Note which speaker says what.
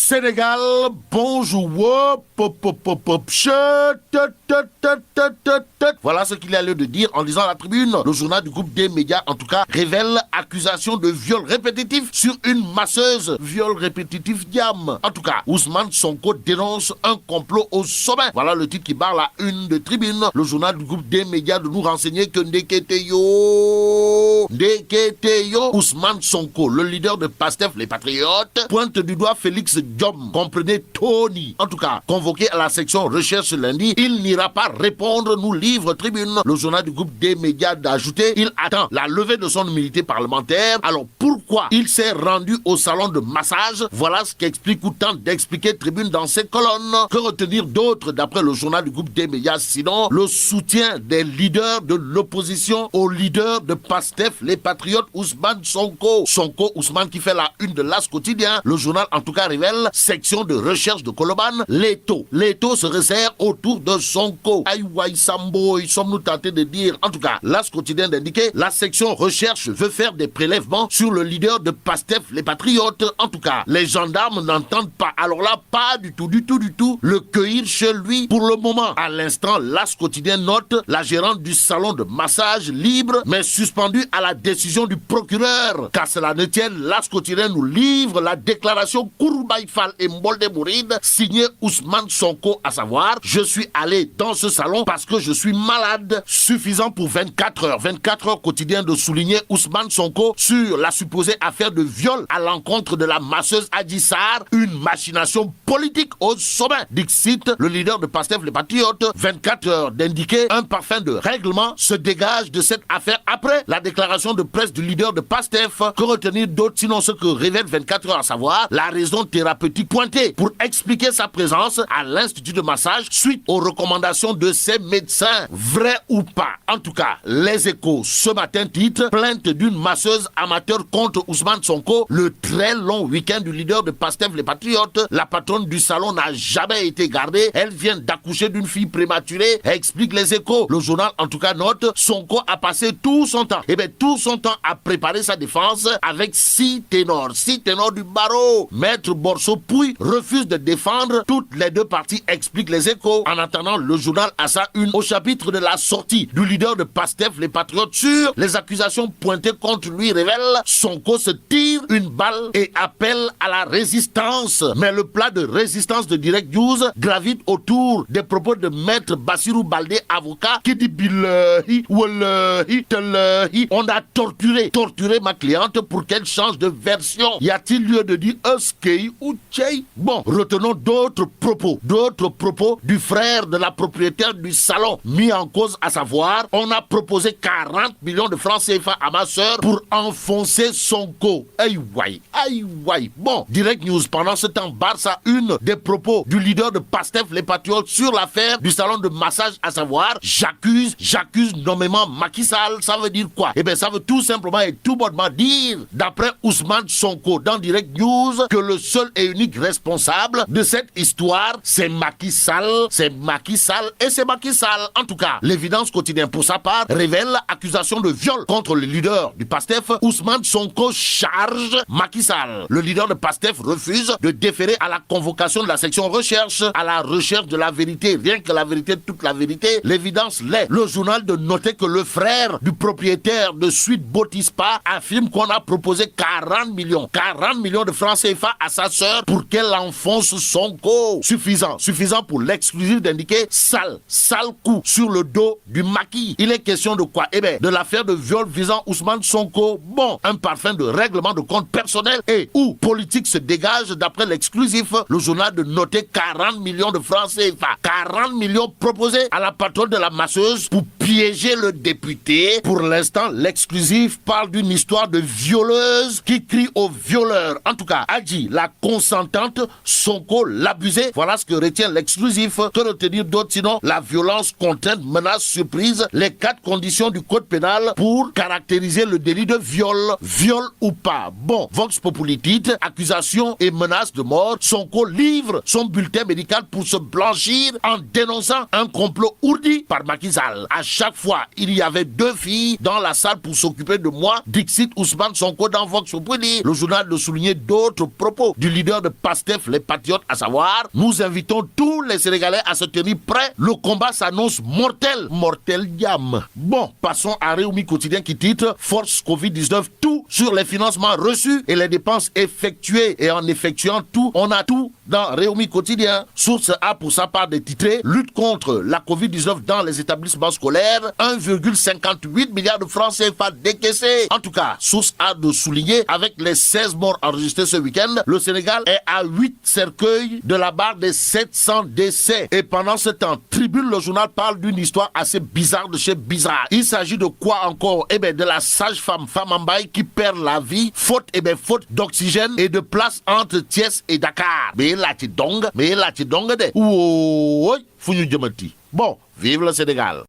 Speaker 1: Sénégal, bonjour. Voilà ce qu'il y a lieu de dire en lisant la tribune. Le journal du groupe des médias, en tout cas, révèle accusation de viol répétitif sur une masseuse. Viol répétitif diam. En tout cas, Ousmane Sonko dénonce un complot au sommet. Voilà le titre qui barre la une de tribune. Le journal du groupe des médias de nous renseigner que Ndeketeyo, Ousmane Sonko, le leader de Pastef, les Patriotes, pointe du doigt Félix Diom, comprenez Tony. En tout cas, convoqué à la section recherche ce lundi, il n'ira pas répondre, nous livre tribune. Le journal du groupe des médias d'ajouter, il attend la levée de son immunité parlementaire. Alors pourquoi il s'est rendu au salon de massage? Voilà ce qu'explique ou tente d'expliquer tribune dans ses colonnes. Que retenir d'autre d'après le journal du groupe des médias, sinon le soutien des leaders de l'opposition au leader de Pastef, les Patriotes, Ousmane Sonko. Sonko, Ousmane qui fait la une de l'As quotidien. Le journal en tout cas révèle, section de recherche de Koloban, l'étau se resserre autour de Sonko. Aïouaï Samboy, sommes-nous tentés de dire. En tout cas, l'As quotidien d'indiquer, la section recherche veut faire des prélèvements sur le leader de Pastef, les Patriotes. En tout cas, les gendarmes n'entendent pas. Alors là, pas du tout, le cueillir chez lui pour le moment. À l'instant, l'As quotidien note la gérante du salon de massage libre, mais suspendue à la décision du procureur. Qu'à cela ne tienne, l'As quotidien nous livre la déclaration Kourbaïfal et Mbolde Mouride, signée Ousmane Sonko, à savoir, je suis allé dans ce salon parce que je suis malade. Suffisant pour 24 heures. 24 heures quotidien de souligner Ousmane Sonko sur la supposée affaire de viol à l'encontre de la masseuse Adji Sarr, une machination politique au sommet. Dixit, le leader de Pastef, les Patriotes, 24 heures d'indiquer un parfum de règlement se dégage de cette affaire après la déclaration de presse du leader de Pastef. Que retenir d'autre sinon ce que révèle 24 heures, à savoir la raison thérapeutique pointée pour expliquer sa présence à l'institut de massage suite aux recommandations de ses médecins. Vrai ou pas? En tout cas, les Échos ce matin titre plainte d'une masseuse amateur contre Ousmane Sonko. Le très long week-end du leader de Pastef, les Patriotes, la patronne du salon n'a jamais été gardée. Elle vient d'accoucher d'une fille prématurée, explique les Échos. Le journal en tout cas note, Sonko a passé tout son temps à préparer sa défense avec 6 ténors du barreau. Maître Borso Pouy refuse de défendre toutes les deux parties, explique les Échos. En attendant, le journal a sa une au chapitre de la sortie du leader de Pastef, les Patriotes, sur les accusations pointées contre lui révèle Sonko se tire une balle et appelle à la résistance. Mais le plat de résistance de Direct News gravite autour des propos de Maître Bassirou Baldé, avocat, qui dit billahi, wallahi, tallahi, on a torturé ma cliente pour qu'elle change de version. Y a-t-il lieu de dire Oskei ou Tchei? Bon, retenons d'autres propos du frère de la propriétaire du salon mis en cause, à savoir, on a proposé 40 millions de francs CFA à ma sœur pour enfoncer Sonko. Aïe ouaille. Bon, Direct News pendant ce temps barre sa une des propos du leader de Pastef, les Patriotes, sur l'affaire du salon de massage, à savoir, j'accuse nommément Macky Sall. Ça veut dire quoi? Eh bien, ça veut tout simplement et tout bonnement dire, d'après Ousmane Sonko dans Direct News, que le seul et unique responsable de cette histoire, c'est Macky Sall. En tout cas, l'évidence quotidienne pour sa part révèle l'accusation de viol contre le leader du Pastef. Ousmane Sonko charge Macky Sall. Le leader de Pastef refuse de déférer à la convocation de la section recherche, à la recherche de la vérité, rien que la vérité, toute la vérité. L'évidence l'est. Le journal de noter que le frère du propriétaire de Suite Botispa affirme qu'on a proposé 40 millions de francs CFA à sa sœur pour qu'elle enfonce Sonko. Suffisant pour l'exclusif d'indiquer sale coup sur le dos du maquis. Il est question de quoi? Eh bien, de l'affaire de viol visant Ousmane Sonko. Bon, un parfum de règlement de compte personnel et où politique se dégage d'après l'exclusif. Le journal de noter 40 millions de francs CFA. 40 millions proposés à la patronne de la masseuse pour piéger le député. Pour l'instant, l'exclusif parle d'une histoire de violeuse qui crie au violeur. En tout cas, Adji, la consentante, Sonko, l'abusé. Voilà ce que retient l'exclusif. Que retenir d'autre sinon la violence, contrainte, menace, surprise, les 4 conditions du code pénal pour caractériser le délit de viol. Viol ou pas? Bon, Vox Populi titre, accusation et menace de mort. Sonko livre son bulletin médical pour se blanchir en dénonçant un complot ourdi par Macky Sall. À chaque fois, il y avait 2 filles dans la salle pour s'occuper de moi. Dixit Ousmane Sonko dans Vox Populi. Le journal de souligner d'autres propos du leader de PASTEF, les Patriotes, à savoir: nous invitons tous les Sénégalais à se tenir prêts. Le combat s'annonce mortel. Mortel diam. Bon, passons à Réumi Quotidien qui titre: Force Covid-19, tout sur les financements reçus et les dépenses effectuées. Et en effectuant tout, on a tout dans Réumi Quotidien. Source A pour sa part des titrés: lutte contre la Covid-19 dans les établissements scolaires, 1,58 milliard de francs CFA décaissés. En tout cas, source A de souligner, avec les 16 morts enregistrés ce week-end, le Sénégal est à 8 cercueils de la barre des 700 décès. Et pendant ce temps, Tribune, le journal, parle d'une histoire assez bizarre de chez bizarre. Il s'agit de quoi encore? Eh bien, de la sage-femme Famambaye qui perd la vie, faute d'oxygène et de place entre Thiès et Dakar. Mais là, tu donges de. Ouh, Founou Djamati. Bon, vive le Sénégal.